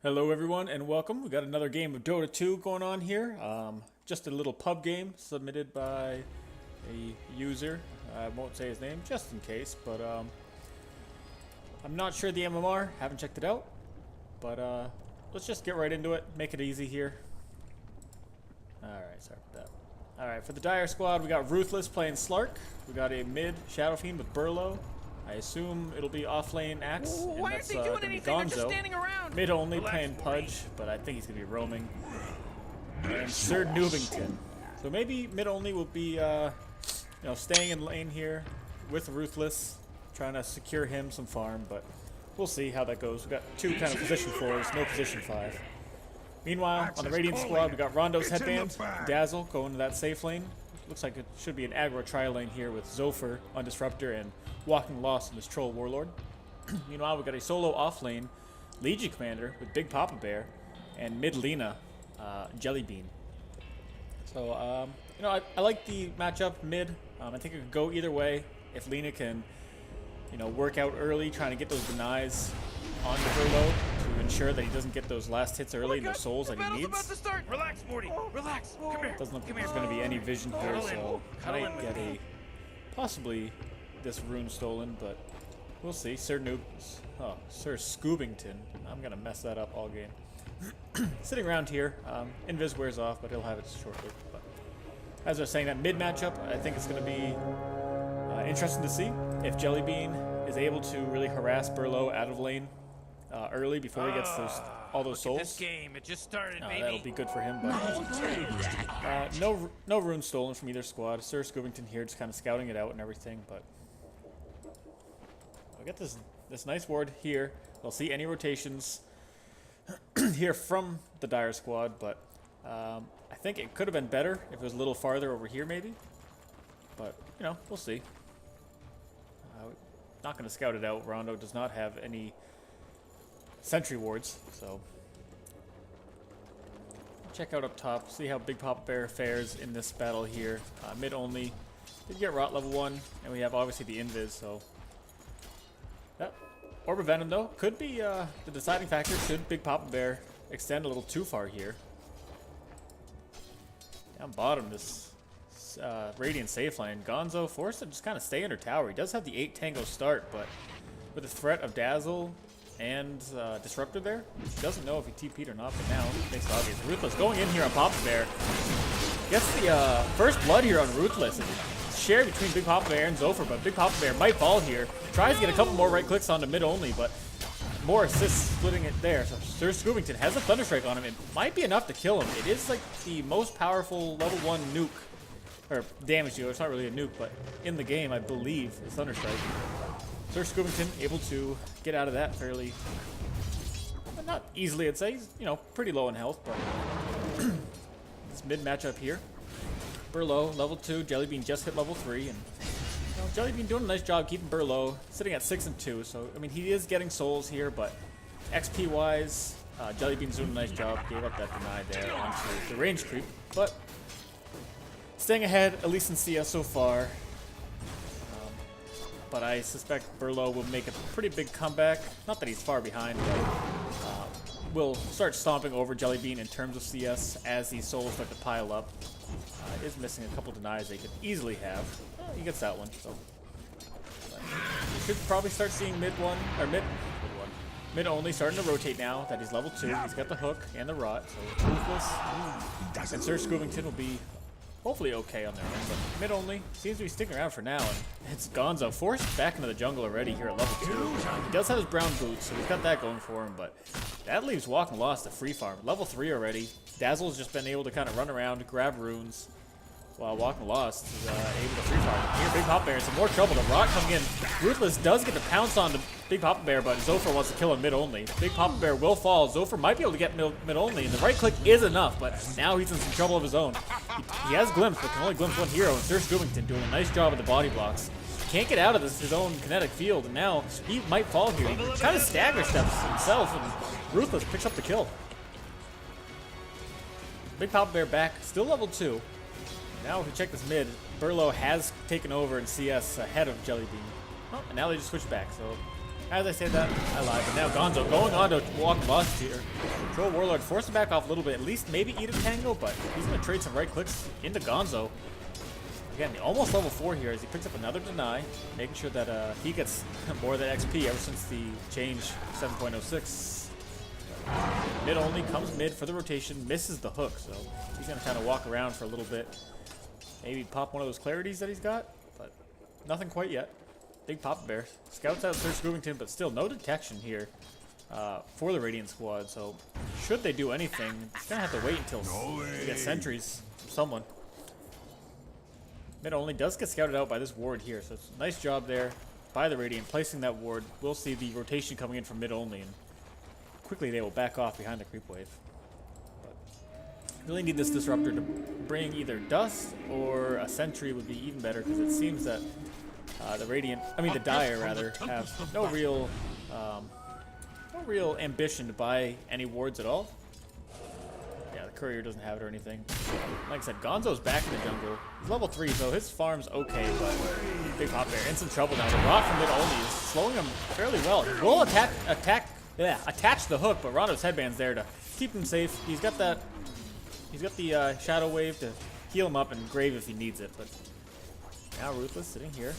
Hello everyone and welcome. We got another game of Dota 2 going on here. Just a little pub game submitted by a user. I won't say his name just in case, but I'm not sure the MMR, haven't checked it out. But let's just get right into it, make it easy here. Alright, sorry about that. Alright, for the Dire squad we got Ruthless playing Slark. We got a mid Shadow Fiend with Burlo. I assume it'll be off-lane Axe, and Why that's aren't they doing anything? They're just Gonzo. standing around. Mid only playing Pudge, but I think he's gonna be roaming. And Sir Newbington. So maybe mid only will be, staying in lane here with Ruthless, trying to secure him some farm, but we'll see how that goes. We got two kind of position 4s, no position 5. Meanwhile, on the Radiant squad, we got Rondo's headband, Dazzle going to that safe lane. Looks like it should be an aggro tri-lane here with Zofer on Disruptor and Walking Lost in this Troll Warlord. Meanwhile, we got a solo off lane Legion Commander with Big Papa Bear and mid Lena Jellybean. So, I like the matchup mid. I think it could go either way. If Lena can, work out early, trying to get those denies onto Burlo to ensure that he doesn't get those last hits early and those souls that he needs. About to start. Relax, Morty. Relax. Come here. Doesn't look like there's going to be any vision here, so might get possibly this rune stolen, but we'll see. Sir Scoobington. I'm going to mess that up all game. Sitting around here. Invis wears off, but he'll have it shortly. But as I was saying, that mid matchup, I think it's going to be interesting to see if Jellybean is able to really harass Burlo out of lane early before he gets all those souls. This game, it just started, baby. That'll be good for him. But no runes stolen from either squad. Sir Scoobington here, just kind of scouting it out and everything. But we got this nice ward here. We'll see any rotations here from the Dire squad, but I think it could have been better if it was a little farther over here, maybe. But we'll see. Not going to scout it out. Rondo does not have any sentry wards, so check out up top, see how Big Papa Bear fares in this battle here. Mid only. Did get Rot level 1, and we have obviously the Invis, so yep. Orb of Venom though could be the deciding factor. Should Big Papa Bear extend a little too far here? Down bottom, this Radiant safe lane. Gonzo forced to just kind of stay under tower. He does have the 8 tango start, but with the threat of Dazzle and Disruptor there, he doesn't know if he TP'd or not, but now it makes it obvious. Ruthless going in here on Papa Bear. Gets the first blood here on Ruthless. It's shared between Big Papa Bear and Zofer, but Big Papa Bear might fall here. Tries to get a couple more right clicks onto mid only, but more assists splitting it there. So Sir Scoobington has a Thunderstrike on him. It might be enough to kill him. It is like the most powerful level 1 nuke. Or damage dealer, it's not really a nuke, but in the game, I believe, it's Thunderstrike. Sir Scoobington able to get out of that fairly, not easily, I'd say. He's, pretty low in health, but this mid matchup here. Burlo, level 2, Jellybean just hit level 3, and Jellybean doing a nice job keeping Burlo sitting at 6 and 2. So, I mean, he is getting souls here, but XP-wise, Jellybean's doing a nice job. Gave up that deny there onto the range creep, but staying ahead, at least in CS so far. But I suspect Burlo will make a pretty big comeback. Not that he's far behind, but will start stomping over Jellybean in terms of CS as these souls start to pile up. Is missing a couple denies they could easily have. He gets that one, so we should probably start seeing mid only starting to rotate now that he's level 2. He's got the hook and the rot, so Ruthless and Sir Scoobington will be hopefully okay on their own, but mid only seems to be sticking around for now, and it's Gonzo forced back into the jungle already here at level 2. He does have his brown boots, so he's got that going for him, but that leaves Walking Lost at free farm. Level 3 already. Dazzle's just been able to kind of run around, grab runes, while Walking Lost is able to free farm. Here, Big Papa Bear in some more trouble. The Rot coming in. Ruthless does get the pounce on the Big Papa Bear, but Zofer wants to kill him mid only. Big Papa Bear will fall. Zofer might be able to get mid only, and the right click is enough, but now he's in some trouble of his own. He has glimpse, but can only glimpse one hero, and Sir Scoobington doing a nice job of the body blocks. Can't get out of his own kinetic field, and now he might fall here. He kind of stagger steps himself, and Ruthless picks up the kill. Big Papa Bear back, still level 2. Now if we check this mid, Burlo has taken over in CS ahead of Jellybean. Oh, and now they just switch back, so as I said that, I lied. But now Gonzo going on to Walking Lost here. Troll Warlord forced to back off a little bit, at least maybe eat a tango, but he's going to trade some right clicks into Gonzo. Again, almost level 4 here as he picks up another deny, making sure that he gets more of that XP ever since the change 7.06. Mid only, comes mid for the rotation, misses the hook, so he's going to kind of walk around for a little bit. Maybe pop one of those clarities that he's got, but nothing quite yet. Big Papa Bear. Scouts out Sir Scoobington, but still no detection here for the Radiant squad, so should they do anything, it's going to have to wait until we get sentries from someone. Mid only does get scouted out by this ward here, so it's a nice job there by the Radiant placing that ward. We'll see the rotation coming in from mid only, and quickly they will back off behind the creep wave. But really need this disruptor to bring either dust or a sentry would be even better, because it seems that the Dire rather, have no real ambition to buy any wards at all. Yeah, the courier doesn't have it or anything. Like I said, Gonzo's back in the jungle. He's level 3, so his farm's okay, but Big Pop Bear in some trouble now. The rot from mid only is slowing him fairly well. He will attach the hook, but Rondo's headband's there to keep him safe. He's got the Shadow Wave to heal him up and grave if he needs it. But now Ruthless sitting here.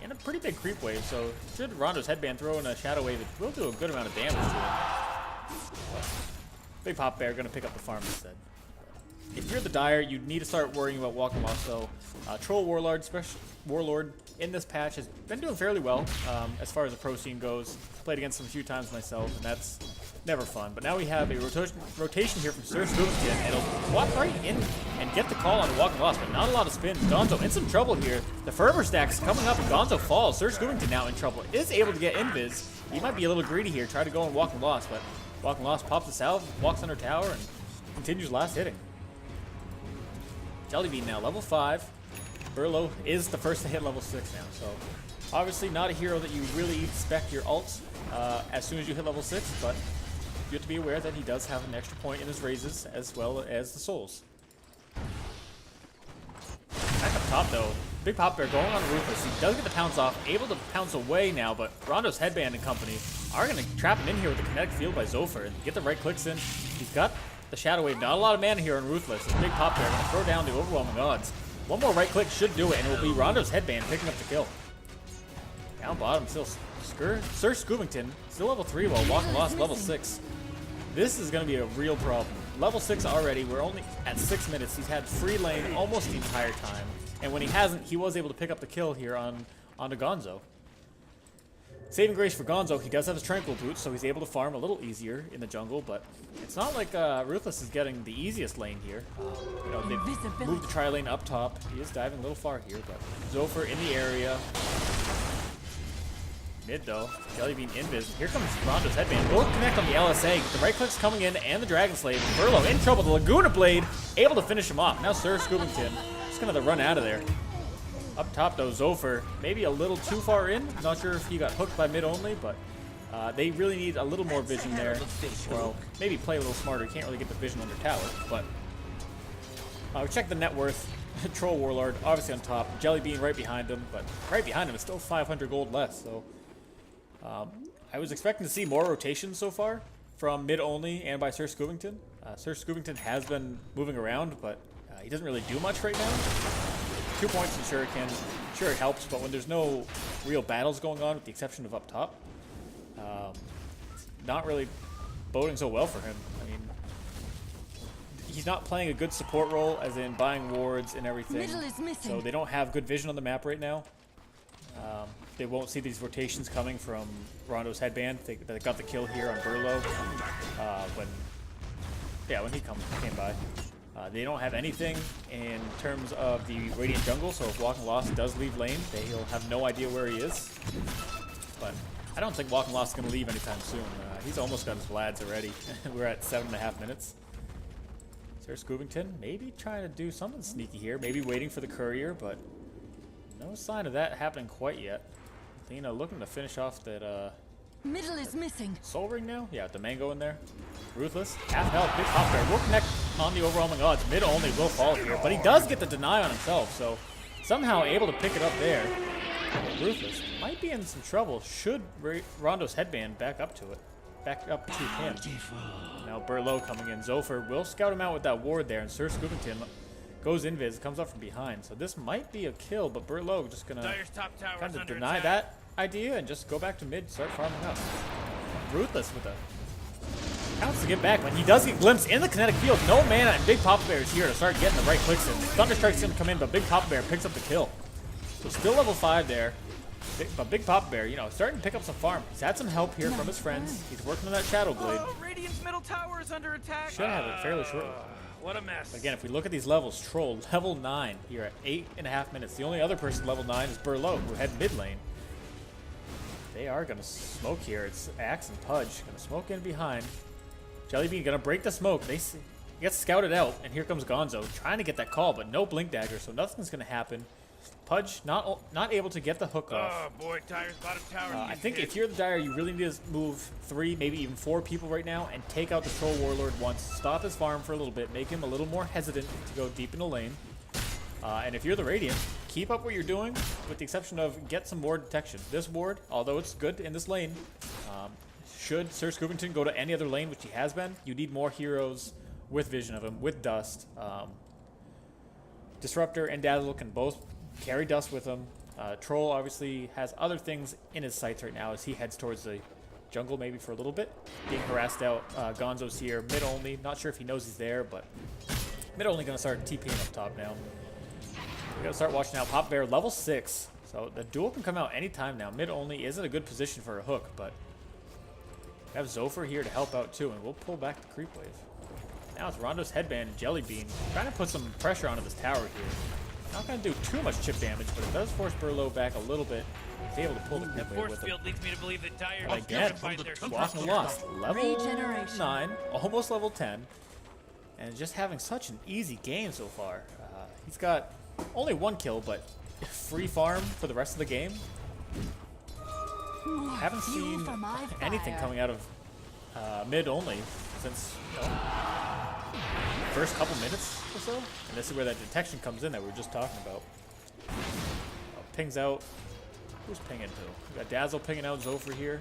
And a pretty big creep wave, so should Rondo's headband throw in a Shadow Wave, it will do a good amount of damage to him. Big Pop Bear gonna pick up the farm instead. If you're the Dire, you need to start worrying about walking off. So Troll Warlord, special Warlord in this patch has been doing fairly well as far as the pro scene goes. Played against him a few times myself, and that's never fun. But now we have a rotation here from Sir Scoobington, and he'll walk right in and get the call on walking lost, but not a lot of spins. Gonzo in some trouble here. The Fervor stack's coming up, and Gonzo falls. Sir Scoobington now in trouble. Is able to get invis. He might be a little greedy here, try to go and walking lost, but walking lost pops the salve, walks under tower, and continues last hitting. Jellybean now level 5. Burlo is the first to hit level 6 now, so obviously not a hero that you really expect your ults as soon as you hit level 6, but you have to be aware that he does have an extra point in his raises as well as the souls. Back up top though, Big Pop Bear going on Ruthless. He does get the pounce off, able to pounce away now, but Rondo's headband and company are going to trap him in here with the kinetic field by Zophar and get the right clicks in. He's got the Shadow Wave, not a lot of mana here on Ruthless. And Big Pop Bear going to throw down the overwhelming odds. One more right click should do it, and it will be Rondo's headband picking up the kill. Down bottom, still Sir Scoobington, still level 3 while Walking Lost level 6. This is going to be a real problem. Level 6 already, we're only at 6 minutes. He's had free lane almost the entire time. And when he hasn't, he was able to pick up the kill here onto Gonzo. Saving grace for Gonzo, he does have his Tranquil Boots, so he's able to farm a little easier in the jungle, but it's not like Ruthless is getting the easiest lane here. You know, they've moved the tri-lane up top. He is diving a little far here, but Zophar in the area. Mid though, Jellybean invis. Here comes Rondo's headband. Will connect on the LSA. The right clicks coming in and the Dragon Slave. Burlo in trouble. The Laguna Blade able to finish him off. Now Sir Scoobington just gonna run out of there. Up top though, Zophar maybe a little too far in. Not sure if he got hooked by mid only, but they really need a little more vision there. Well, maybe play a little smarter. Can't really get the vision under tower, but we check the net worth. Troll Warlord obviously on top. Jellybean right behind him, but right behind him is still 500 gold less. So I was expecting to see more rotations so far from mid only and by Sir Scoobington. Sir Scoobington has been moving around, but he doesn't really do much right now. 2 points in Shuriken. Sure, it helps, but when there's no real battles going on, with the exception of up top, it's not really boding so well for him. I mean, he's not playing a good support role, as in buying wards and everything. So they don't have good vision on the map right now. They won't see these rotations coming from Rondo's headband. They got the kill here on Burlo when he came by. They don't have anything in terms of the Radiant jungle, so if Walking Lost does leave lane, they'll have no idea where he is. But I don't think Walking Lost is going to leave anytime soon. He's almost got his Vlads already. We're at 7.5 minutes. Sir Scoobington maybe trying to do something sneaky here, maybe waiting for the courier, but no sign of that happening quite yet. Athena looking to finish off that middle is missing. Soul Ring now? Yeah, with the mango in there. Ruthless, half health, Big Pop Bear will connect on the overwhelming odds. Mid only will fall here, but he does get the deny on himself, so somehow able to pick it up there. Ruthless might be in some trouble should Rondo's headband back up to him. Now Burlow coming in. Zofer will scout him out with that ward there, and Sir Scoopington goes invis, comes up from behind. So this might be a kill, but Burlow just gonna Dyer's top tower kind is of under deny attack. that idea and just go back to mid, start farming up. Ruthless with a counts to get back, but he does get glimpsed in the kinetic field. No mana, and Big Papa Bear is here to start getting the right clicks in. Thunderstrike's gonna come in, but Big Papa Bear picks up the kill. So still level 5 there. But Big Papa Bear, you know, starting to pick up some farm. He's had some help here from his friends. He's working on that Shadow Blade. Oh, Radiant's middle tower is under attack. Should have it fairly shortly. What a mess. Again, if we look at these levels, Troll, level 9 here at 8.5 minutes. The only other person level 9 is Burlow, who had mid lane. They are going to smoke here. It's Axe and Pudge going to smoke in behind. Jellybean going to break the smoke. They get scouted out, and here comes Gonzo trying to get that call, but no Blink Dagger, so nothing's going to happen. Pudge not able to get the hook off. Oh boy, Dyer's bottom tower. I think if you're the Dire, you really need to move 3, maybe even 4 people right now and take out the Troll Warlord once. Stop his farm for a little bit, make him a little more hesitant to go deep in the lane. And if you're the Radiant, keep up what you're doing, with the exception of get some ward detection. This ward, although it's good in this lane, should Sir Scoopington go to any other lane, which he has been, you need more heroes with vision of him, with Dust. Disruptor and Dazzle can both carry Dust with him. Troll obviously has other things in his sights right now as he heads towards the jungle maybe for a little bit. Being harassed out. Gonzo's here, mid only. Not sure if he knows he's there, but mid only gonna start TPing up top now. We gotta start watching out. Pop Bear level 6. So the duel can come out anytime now. Mid only isn't a good position for a hook, but we have Zofer here to help out too, and we'll pull back the creep wave. Now it's Rondo's headband and Jellybean trying to put some pressure onto this tower here. Not going to do too much chip damage, but it does force Burlow back a little bit. He's able to pull the The Knit Wave force with him. field leads me to believe that Dyer And again, walking lost. Level 9, almost level 10. And just having such an easy game so far. He's got only 1 kill, but free farm for the rest of the game. Haven't seen anything coming out of mid only since first couple minutes or so. And this is where that detection comes in that we were just talking about. Pings out. Who's pinging who? We got Dazzle pinging out Zofer here.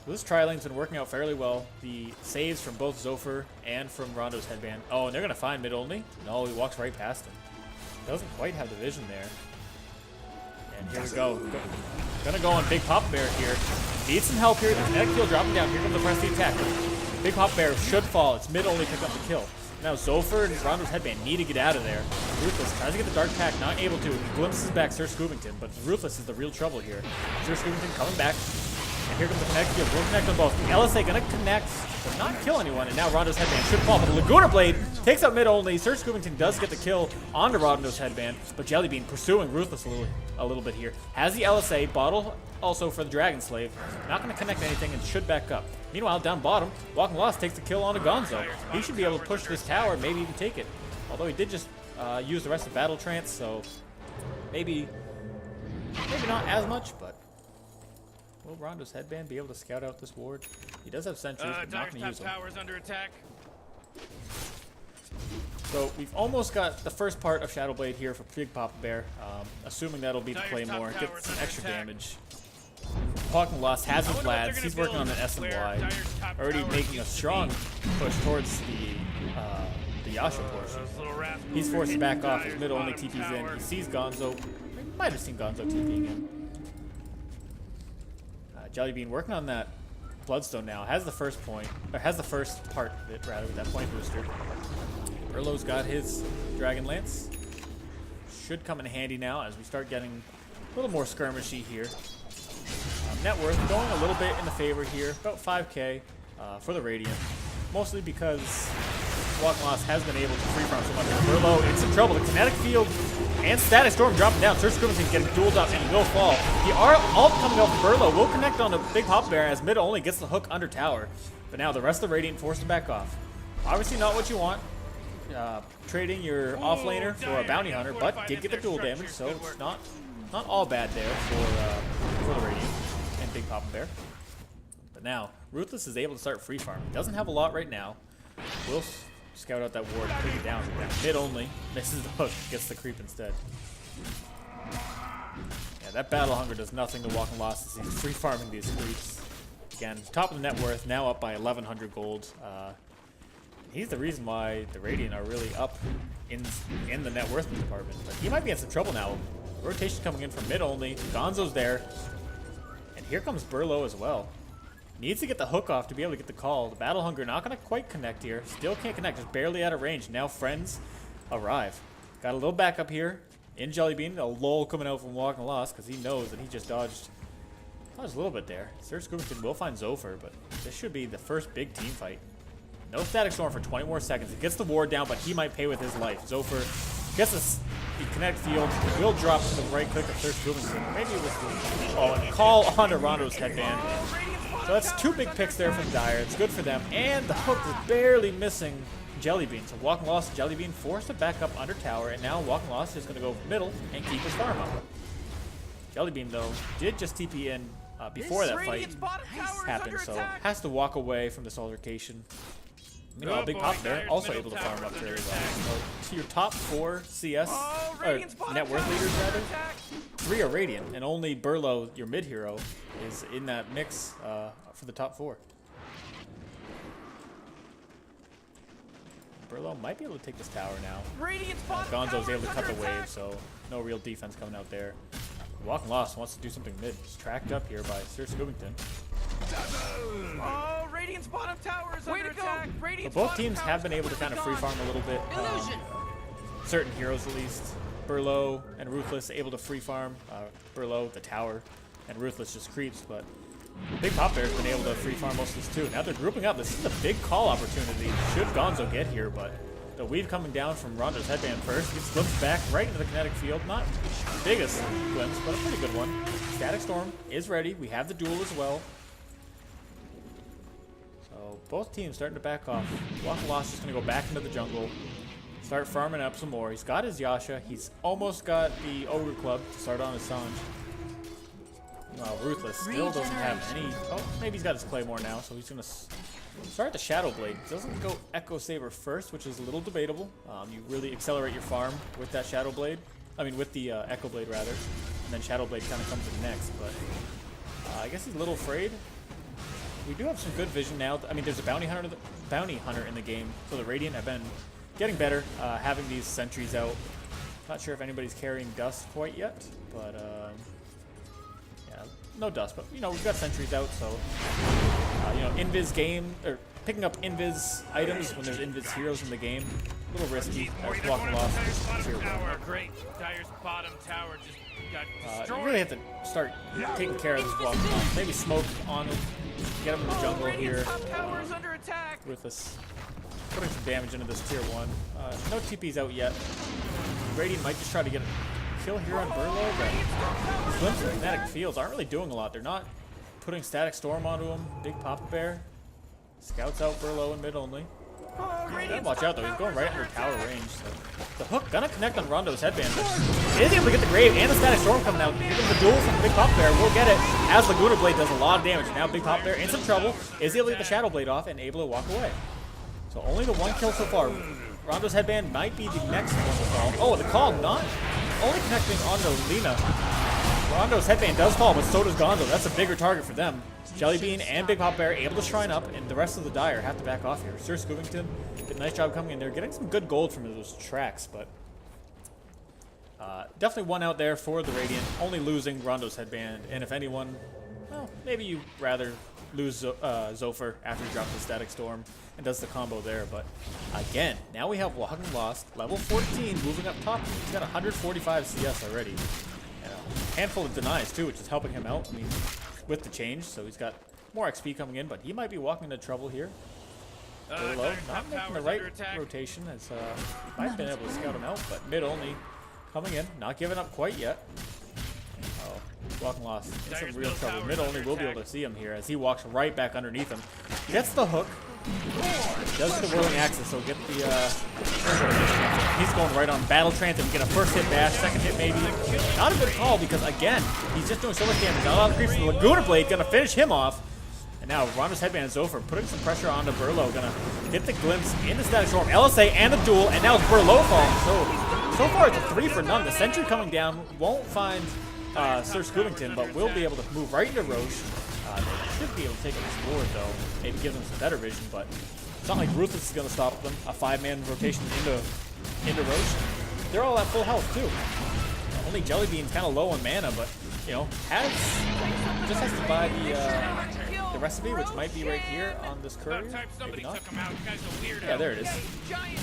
This tri-lane's been working out fairly well. The saves from both Zofer and from Rondo's headband. Oh, and they're going to find mid only? No, he walks right past him. Doesn't quite have the vision there. And here we go. Gonna go on Big Papa Bear here. Needs some help here. The kinetic field dropping down. Here comes the press the attack. Big Papa Bear should fall. It's mid only pick up the kill. Now Zofer and Rondo's headband need to get out of there. Ruthless tries to get the Dark Pack, not able to. He glimpses back Sir Scoopington, but Ruthless is the real trouble here. Sir Scoopington coming back. And here comes the connect field. We'll connect on both. The LSA gonna connect, but not kill anyone. And now Rondo's headband should fall. But the Laguna Blade takes out mid only. Sir Scoopington does get the kill onto Rondo's headband, but Jellybean pursuing Ruthless a little bit here. Has the LSA, bottle also for the Dragon Slave. Not gonna connect anything and should back up. Meanwhile, down bottom, Walking Lost takes the kill onto Gonzo. He should be able to push this tower, maybe even take it. Although he did just use the rest of Battle Trance, so maybe not as much, but will Rondo's headband be able to scout out this ward? He does have sentries, but not Dyer's going to top use them. tower is under attack. So we've almost got the first part of Shadow Blade here for Big Papa Bear, assuming that'll be the Dyer's top Claymore, tower get is some under extra attack. damage. Walking Lost has his I wonder what they're lads. gonna He's working on build an SMY. where Dyer's top Already tower making a used to strong be. push towards the Yasha portion. Those little rascals He's forced to hit back off. Dyer's His mid only bottom TP's in. tower. He sees Gonzo. He might have seen Gonzo TPing in. Jellybean working on that Bloodstone now. Has the first point, or has the first part of it rather with that point booster. Burlow's got his Dragon Lance. Should come in handy now as we start getting a little more skirmishy here. Net worth going a little bit in the favor here, about 5k for the Radiant. Mostly because Walking Lost has been able to free farm so much. Burlow in some trouble. The Kinetic Field and Static Storm dropping down. Sir Scoopington getting dueled up and he will fall. The ult coming out from Burlow will connect on the Big Papa Bear as mid only gets the hook under tower. But now the rest of the Radiant forced to back off. Obviously not what you want. Trading your offlaner for a bounty hunter, but did get the dual damage, so it's not all bad there for the Radiant and Big Papa Bear. But now Ruthless is able to start free farm. Doesn't have a lot right now. Will scout out that ward and take it down. Mid only misses the hook, gets the creep instead. Yeah, that battle hunger does nothing to Walking Lost as he's free farming these creeps. Again, top of the net worth, now up by 1,100 gold. He's the reason why the Radiant are really up in the net worth department. But he might be in some trouble now. Rotation coming in from mid only. Gonzo's there. And here comes Burlo as well. Needs to get the hook off to be able to get the call. The Battle Hunger not going to quite connect here. Still can't connect, just barely out of range. Now friends arrive. Got a little backup here in Jellybean. A lull coming out from Walking Lost because he knows that he just dodged a little bit there. Sir Scoopington will find Zophyr, but this should be the first big team fight. No Static Storm for 20 more seconds. He gets the ward down, but he might pay with his life. Zophyr gets the kinetic field. Will drop to the right click of Sir Scoopington. Maybe it was the and call onto Rondo's headband. So that's two big picks there from Dire. It's good for them. And the hook is barely missing Jellybean. So Walking Lost, Jellybean forced to back up under tower. And now Walking Lost is going to go middle and keep his farm up. Jellybean, though, did just TP in before that fight happened. So has to walk away from this altercation. Meanwhile, Big Pop there, also able to farm up fairly well. So to your top 4 CS, or net worth leaders rather, 3 are Radiant, and only Burlo, your mid hero, is in that mix for the top 4. Burlo might be able to take this tower now. Gonzo's able to cut the wave, so no real defense coming out there. Walking Lost wants to do something mid. He's tracked up here by Sir Scoopington. Oh, Radiant's bottom tower is under attack. But both teams have been able to kind of free farm a little bit. Certain heroes at least. Burlo and Ruthless able to free farm. Burlo, the tower, and Ruthless just creeps. But Big Pop Bear's been able to free farm most of this too. Now they're grouping up. This is a big call opportunity. Should Gonzo get here, but the weave coming down from Rondo's headband first. Gets glimpsed back right into the kinetic field. Not the biggest glimpse, but a pretty good one. Static Storm is ready. We have the duel as well. So both teams starting to back off. Walking Lost just going to go back into the jungle. Start farming up some more. He's got his Yasha. He's almost got the Ogre Club to start on his Sanj. Meanwhile, Ruthless still doesn't have any... Oh, maybe he's got his Claymore now, so he's going to start the Shadow Blade. Doesn't go Echo Saber first, which is a little debatable. You really accelerate your farm with that Shadow Blade. I mean, with the Echo Blade, rather. And then Shadow Blade kind of comes in next, but I guess he's a little afraid. We do have some good vision now. I mean, there's a bounty hunter in the game, so the Radiant have been getting better, having these sentries out. Not sure if anybody's carrying dust quite yet, but yeah, no dust. But you know, we've got sentries out, so you know, invis game or picking up invis items when there's invis heroes in the game, a little risky. Walking Lost. Great. Dire's bottom tower just got destroyed. You really have to start taking care of this Walking Lost. Maybe smoke on him, get him in the jungle here. Ruthless putting some damage into this tier 1. No TP's out yet. Radiant might just try to get a kill here on Burlo, but Glimpse and Kinetic Fields aren't really doing a lot. They're not putting Static Storm onto him. Big Papa Bear scouts out Burlo in mid only. Gotta watch out though, he's going right under tower range. So the hook gonna connect on Rondo's headband, but is able to get the grave and the Static Storm coming out. Here comes the duel from Big Papa Bear. We'll get it as Laguna Blade does a lot of damage. Now Big Papa Bear in some trouble. Is able to get the Shadow Blade off and able to walk away. So only the 1 kill so far. Rondo's headband might be the next one to fall. Oh, the call not only connecting onto Lina. Rondo's headband does fall, but so does Gonzo. That's a bigger target for them. Jellybean and Big Pop Bear able to shrine up, and the rest of the Dire have to back off here. Sir Scoopington did a nice job coming in there, getting some good gold from those tracks, but definitely one out there for the Radiant, only losing Rondo's headband. And if anyone, well, maybe you rather lose Zophyr after he drops the Static Storm and does the combo there. But again, now we have Walking Lost, level 14, moving up top. He's got 145 CS already. And a handful of denies too, which is helping him out. I mean, with the change, so he's got more XP coming in, but he might be walking into trouble here. Low, not making the right rotation, as might have been able to scout him out, but mid only coming in, not giving up quite yet. Oh, Walking Lost in some real trouble. Mid only will be able to see him here as he walks right back underneath him. Gets the hook. Does get the whirling axis, so get the he's going right on Battle Transit. Get a first hit bash, second hit maybe. Not a good call because again, he's just doing so much damage. Not a lot of creeps. The Laguna Blade gonna finish him off. And now Rondo's headband is over, putting some pressure onto Burlo. Gonna get the glimpse into Static Storm, LSA and the duel, and now it's Burlo falling. So far it's a 3 for none. The sentry coming down won't find Sir Scoopington, but will be able to move right into Roche. should be able to take this forward though. Maybe give them some better vision, but it's not like Ruthless is going to stop them. A 5-man rotation into Roche. They're all at full health too. Only Jellybean's kind of low on mana, but you know, just has to buy the recipe, which might be right here on this courier. Maybe not. Yeah, there it is.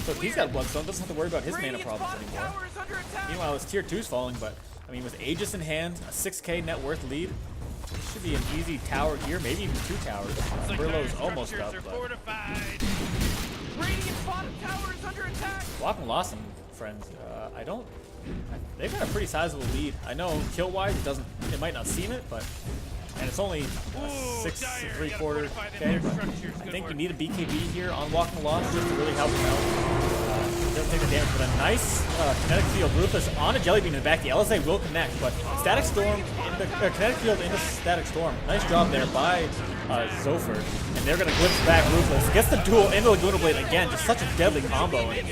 So if he's got Bloodstone, doesn't have to worry about his mana problems anymore. Meanwhile, his tier 2's falling, but I mean, with Aegis in hand, a 6k net worth lead, this should be an easy tower here, maybe even 2 towers. Burlow's almost up, but Walking Lost, friends. They've got a pretty sizable lead. I know kill-wise, it might not seem it, but and it's only 6 3/4. Okay, I think you need a BKB here on Walking Lost just to really help him out. Doesn't take the damage, but a nice kinetic field. Ruthless on a Jellybean in the back. The LSA will connect, but Static Storm kinetic field into Static Storm. Nice job there by Zofer, and they're gonna glimpse back Ruthless. Gets the duel into Laguna Blade again. Just such a deadly combo. And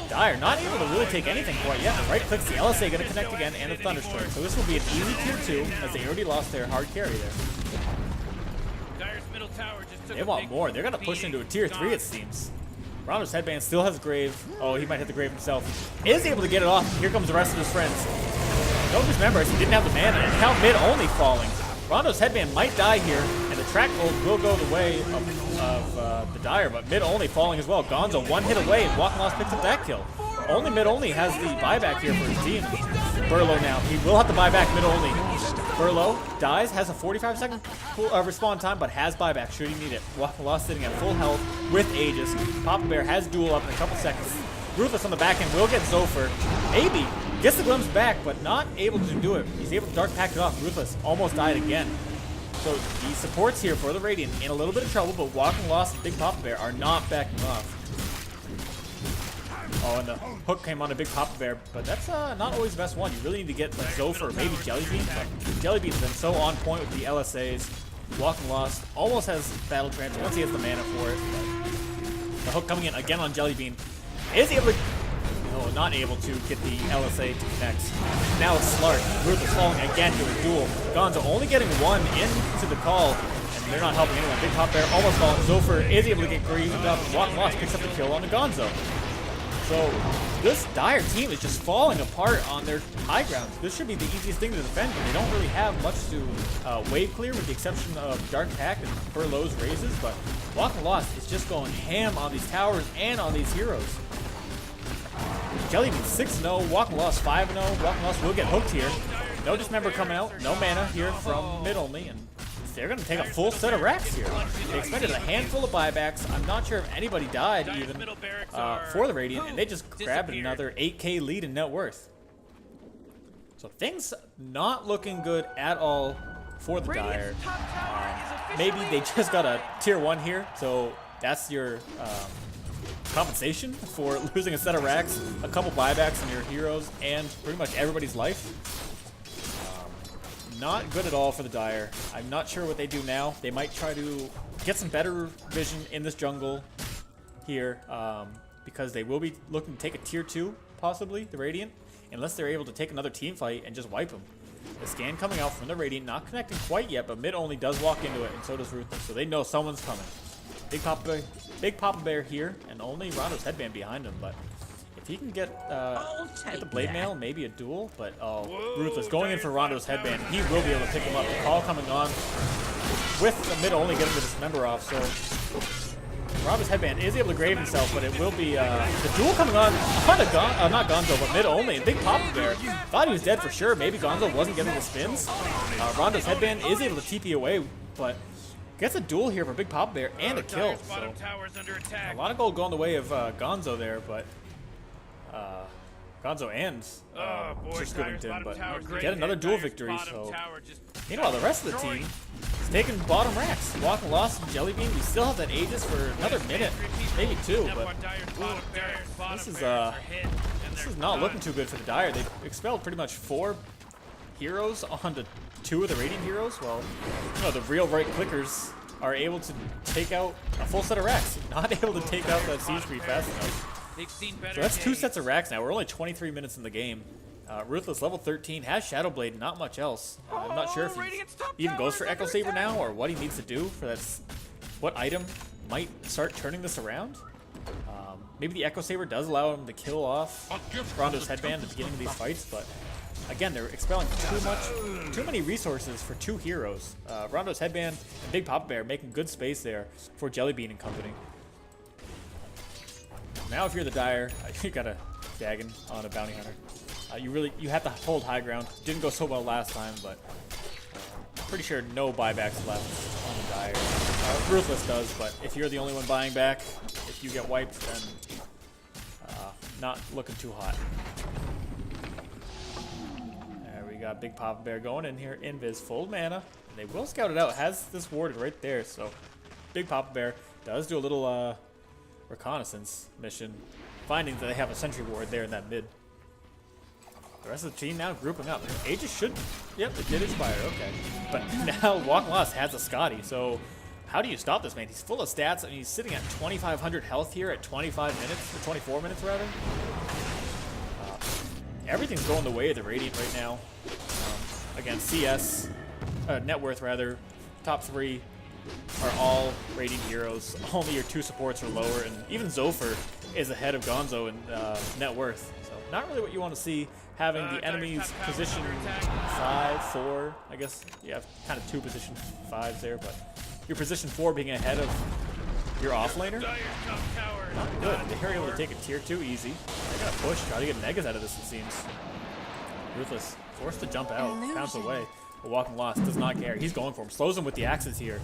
Dire not able to really take anything quite yet. Right clicks, the LSA gonna connect again, and the Thunderstorm. So this will be an easy tier 2 as they already lost their hard carry there. They want more. They're gonna push into a tier 3 it seems. Rondo's headband still has Grave. Oh, he might hit the Grave himself. Is able to get it off. Here comes the rest of his friends. Don't just remember, he didn't have the mana, and count mid only falling. Rondo's headband might die here, and the track gold will go the way of the Dire, but mid only falling as well. Gonzo 1 hit away, and Walking Lost picks up that kill. Only mid only has the buyback here for his team. Burlow now. He will have to buy back mid only. Burlow dies, has a 45-second respawn time, but has buyback should he need it. Walking Lost sitting at full health with Aegis. Papa Bear has duel up in a couple seconds. Ruthless on the back end will get Zofer. Maybe gets the glimpse back, but not able to do it. He's able to dark pack it off. Ruthless almost died again. So the supports here for the Radiant in a little bit of trouble, but Walking Lost and Big Papa Bear are not backing off. Oh, and the hook came on a Big Papa Bear, but that's not always the best one. You really need to get like Zofer or maybe Jellybean, but Jellybean's been so on point with the LSAs. Walking Lost almost has Battle Trance once he has the mana for it. But the hook coming in again on Jellybean is able to, no, not able to get the LSA to connect. Now it's Slark. Ruthless falling again to a duel. Gonzo only getting 1 into the call, and they're not helping anyone. Big Papa Bear almost falling. Zofer is able to get grieved up. Walking Lost picks up the kill on the Gonzo. So this Dire team is just falling apart on their high ground. This should be the easiest thing to defend, but they don't really have much to wave clear with the exception of Dark Pack and Burlow's raises, but Walking Lost is just going ham on these towers and on these heroes. Jellybean 6-0, Walking Lost 5-0. Walking Lost will get hooked here. No Dismember coming out, no mana here from mid only, and they're going to take a full set of racks here. They expected a handful of buybacks. I'm not sure if anybody died even for the Radiant, and they just grabbed another 8k lead in net worth. So things not looking good at all for the Dire. Maybe they just got a tier 1 here, so that's your compensation for losing a set of racks, a couple buybacks on your heroes, and pretty much everybody's life. Not good at all for the Dire. I'm not sure what they do now. They might try to get some better vision in this jungle here, because they will be looking to take a tier 2, possibly, the Radiant, unless they're able to take another team fight and just wipe them. The scan coming out from the Radiant, not connecting quite yet, but mid only does walk into it, and so does Ruthless, so they know someone's coming. Big Papa Bear here, and only Rondo's headband behind him, but if he can get the Blade Mail, maybe a duel, but Ruthless going in for Rondo's headband. He will be able to pick him up. The call coming on with the mid only getting the Dismember off, so Rondo's headband is able to grave himself, but it will be the duel coming on a not Gonzo, but mid only. Big Papa Bear thought he was dead for sure. Maybe Gonzo wasn't getting the spins. Rondo's headband is able to TP away, but gets a duel here for Big Papa Bear and a kill. So a lot of gold going the way of Gonzo there, but Gonzo and just Goodington, but get another duel victory. So meanwhile, the rest of the team is taking bottom racks. Walking Lost and Jellybean. We still have that Aegis for another minute, maybe 2, but this is not looking too good for the Dire. They've expelled pretty much 4 heroes onto 2 of the Radiant heroes. Well, you know, the real right clickers are able to take out a full set of racks, not able to take out that siege creep fast enough. So that's 2 sets of racks now. We're only 23 minutes in the game. Ruthless level 13 has Shadow Blade, not much else. I'm not sure if he Radiant's top even goes for tower's Echo under Saber attack. now, or what he needs to do for that. What item might start turning this around? Maybe the Echo Saber does allow him to kill off Rondo's headband at the beginning of these fights, but again, they're expelling too many resources for two heroes. Rondo's headband and Big Papa Bear making good space there for Jellybean and company. Now, if you're the Dire, you got a Dagon on a bounty hunter. You have to hold high ground. Didn't go so well last time, but pretty sure no buybacks left on the Dire. Ruthless does, but if you're the only one buying back, if you get wiped, then not looking too hot. There we got Big Papa Bear going in here. Invis, full mana. They will scout it out. Has this warded right there, so Big Papa Bear does do a little reconnaissance mission, finding that they have a sentry ward there in that mid. The rest of the team now grouping up. Aegis should... Yep, it did expire. Okay. But now Walk Lost has a Scotty, so how do you stop this man? He's full of stats. I mean, he's sitting at 2,500 health here at 25 minutes, or 24 minutes rather. Everything's going the way of the Radiant right now. Again, CS, net worth rather, top 3 are all Radiant heroes. Only your 2 supports are lower, and even Zophyr is ahead of Gonzo in net worth. So not really what you want to see, having the enemy's position 5, 4, I guess. You have kind of 2 position 5s there, but your position 4 being ahead of your offlaner. Not good. They're able to take a tier 2 easy. They're gonna push, try to get Megas out of this, it seems. Ruthless forced to jump out, pounce away. But Walking Lost does not care. He's going for him. Slows him with the axes here.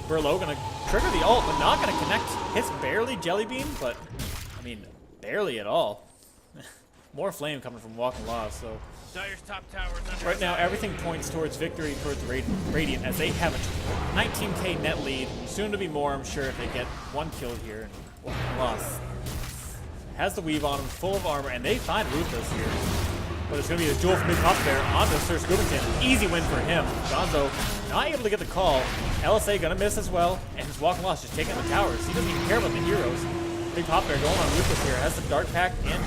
Burlow gonna trigger the ult, but not gonna connect. Hits barely Jellybean, but I mean, barely at all. More flame coming from Walking Lost, so Dire's top tower is under right now attack. everything points towards victory towards the Radiant as they have a 19k net lead. Soon to be more, I'm sure, if they get 1 kill here. And Walking Lost has the weave on him, full of armor, and they find Ruthless here. But it's going to be a duel from Big Papa Bear onto Sir Scoobington. Easy win for him. Gonzo not able to get the call. LSA going to miss as well, and his Walking Lost just taking the towers. He doesn't even care about the heroes. Big Papa Bear going on Ruthless here, has the Dark Pack and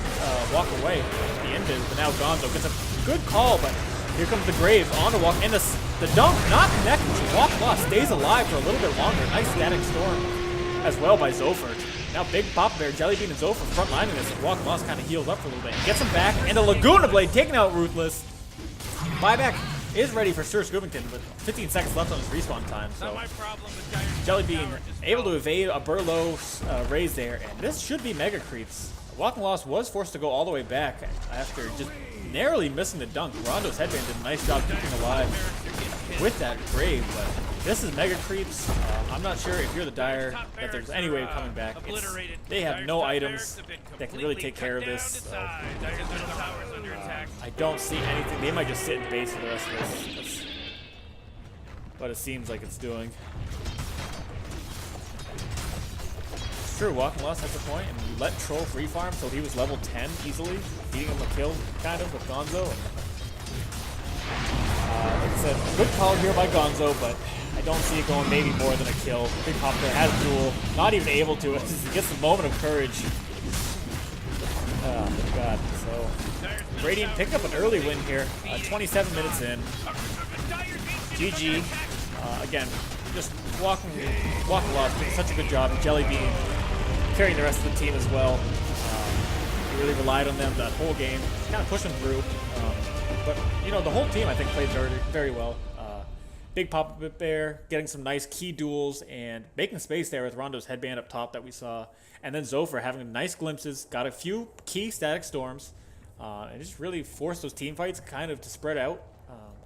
walk away. The invis, but now Gonzo gets a good call, but here comes the Grave on the walk, and the dunk not connected. Walk Lost stays alive for a little bit longer. Nice static storm as well by Zophyr. Now Big Papa Bear, Jellybean, and Zophyr frontlining this, and Walk Lost kind of heals up for a little bit. Gets him back, and the Laguna Blade taking out Ruthless. Buyback is ready for Sir Scoobington with 15 seconds left on his respawn time, so Not my problem with Dire's Jellybean tower just able to fell. evade a Burlow raise there, and this should be Mega Creeps. Walking Lost was forced to go all the way back after just narrowly missing the dunk. Rondo's headband did a nice job keeping alive with that Grave, but this is Mega Creeps. I'm not sure if you're the Dire that there's any way of coming back. They have no items that can really take care of this. So I don't see anything. They might just sit in base for the rest of this. That's what it seems like it's doing. It's true, Walking Lost has a point, and you let Troll free farm so he was level 10 easily, beating him a kill, kind of, with Gonzo. And, like I said, good call here by Gonzo, but I don't see it going maybe more than a kill. Big Papa Bear has duel, not even able to. He gets the moment of courage. Oh, God. So, Radiant picked up an early win here, 27 minutes in. GG. Again, just Walking Lost doing such a good job. Jellybean carrying the rest of the team as well. He really relied on them that whole game, kind of pushing through. But, you know, the whole team, I think, played very, very well. Big Papa Bear getting some nice key duels and making space there with Rondo's headband up top that we saw. And then Zophyr having nice glimpses, got a few key static storms, and just really forced those team fights kind of to spread out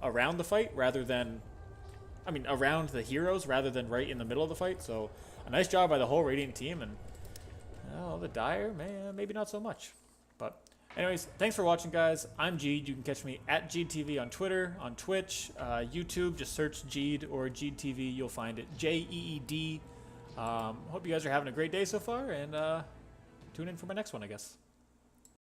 around the fight rather than, I mean, around the heroes rather than right in the middle of the fight. So a nice job by the whole Radiant team, and oh, the Dire, man, maybe not so much. But anyways, thanks for watching, guys. I'm Jeed. You can catch me at JeedTV on Twitter, on Twitch, YouTube. Just search Jeed or JeedTV. You'll find it. JEED. Hope you guys are having a great day so far, and tune in for my next one, I guess.